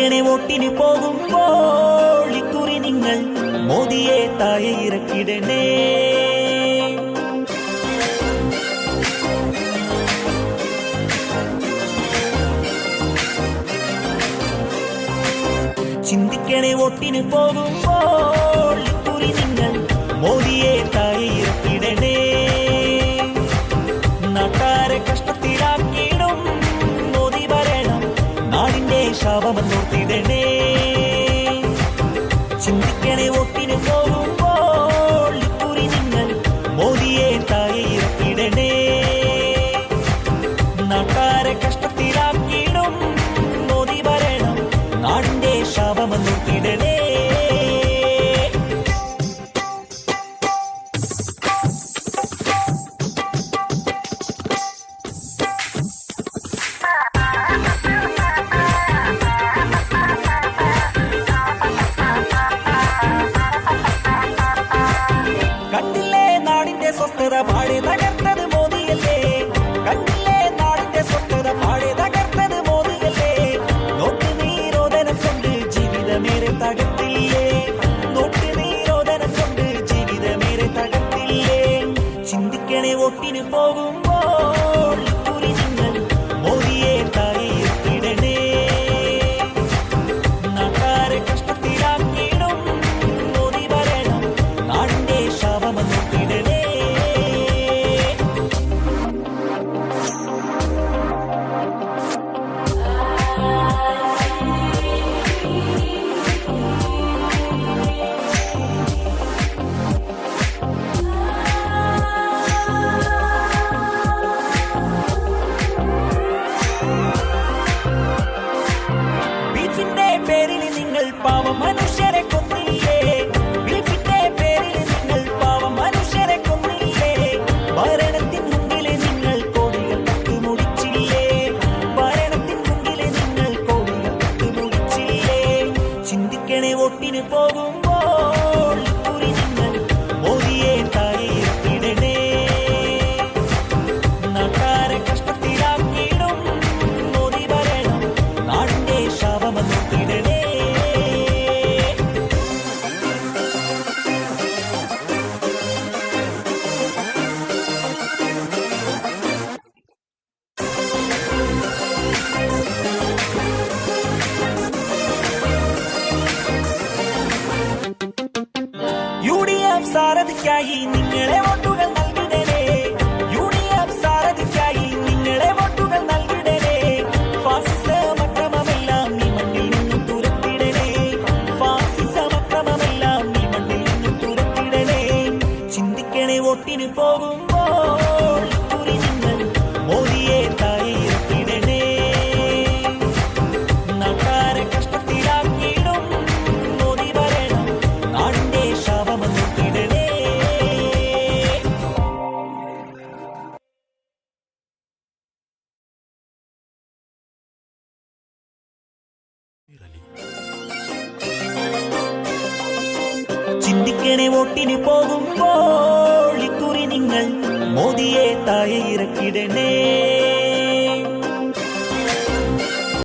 ചിന്തിക്കണേ വോട്ടിന് പോകുമ്പോൾ ഇക്കുറി നിങ്ങൾ മോദിയെ താഴെ ഇറക്കിടണേ. ചിന്തിക്കണേ വോട്ടിന് പോകുമ്പോൾ ഇക്കുറി നിങ്ങൾ മോദിയെ താഴെ ഇറക്കിടണേ. നാട്ടാരെ കഷ്ടത്തിലാക്കിയിടും മോദി ഭരണം നാടിന്റെ ശാപമെന്നോർത്തിടണേ. ചിന്തിക്കണേ വോട്ടിന് പോകുമ്പോൾ ഇക്കുറി നിങ്ങൾ മോദിയെ താഴെ ഇറക്കിടണേ. നാട്ടാരെ കഷ്ടത്തിലാക്കിയിടും മോദി ഭരണം നാടിന്റെ ശാപമെന്നോർത്തിടണേ. കണ്ടില്ലേ നാടിന്റെ സ്വസ്ഥത പാടെ തകർത്തത് മോദിയല്ലേ. കണ്ടില്ലേ നാടിന്റെ സ്വസ്ഥത പാടെ തകർത്തത് മോദിയല്ലേ. നോട്ട് നിരോധനം കൊണ്ട് ജീവിതമേറെ തകർത്തില്ലേ. നോട്ട് നിരോധനം കൊണ്ട് ജീവിതമേറെ തകർത്തില്ലേ. ചിന്തിക്കണേ വോട്ടിന് പോകുമ്പോൾ ഇക്കുറി നിങ്ങൾ മോദിയെ താഴെ ഇറക്കിടണേ. നാട്ടാരെ കഷ്ടത്തിലാക്കിയിടും മോദി ഭരണം നാടിന്റെ ശാപമെന്നോർത്തിടണേ. ബീഫിന്റെ പേരിൽ നിങ്ങൾ പാവം മനുഷ്യരെ കൊന്നില്ലേ. ബീഫിന്റെ പേരിൽ നിങ്ങൾ പാവം മനുഷ്യരെ കൊന്നില്ലേ. ഭരണത്തിൻ മുമ്പിലെ നിങ്ങൾ കോടികൾ തട്ടുമുടിച്ചില്ലേ. ഭരണത്തിൻ മുമ്പിലെ നിങ്ങൾ കോടികൾ തട്ടുമുടിച്ചില്ലേ. ചിന്തിക്കണേ വോട്ടിന് പോകുമ്പോൾ ഇക്കുറി നിങ്ങൾ മോദിയെ താഴെ ഇറക്കിടണേ. നാട്ടാരെ കഷ്ടത്തിലാക്കിയിടും മോദി ഭരണം നാടിന്റെ ശാപമെന്നോർത്തിടണേ. UDF സാരഥിക്കായി നിങ്ങളെ വോട്ടുകൾ നൽകിടണേ. UDF സാരഥിക്കായി നിങ്ങളെ വോട്ടുകൾ നൽകിടണേ. ഫാസിസം അക്രമമെല്ലാം ഈ മണ്ണിൽ നിന്നും തുരത്തിടണേ. ഫാസിസം അക്രമമെല്ലാം ഈ മണ്ണിൽ നിന്നും തുരത്തിടണേ. ചിന്തിക്കണേ വോട്ടിന് പോകുമ്പോൾ ഇക്കുറി നിങ്ങൾ മോദിയെ താഴെ ഇറക്കിടണേ. നാട്ടാരെ കഷ്ടത്തിലാക്കിയിടും മോദി ഭരണം നാടിന്റെ ശാപമെന്നോർത്തിടണേ. ചിന്തിക്കണേ വോട്ടിന് പോകുമ്പോൾ ഇക്കുറി നിങ്ങൾ മോദിയെ താഴെ ഇറക്കിടണേ.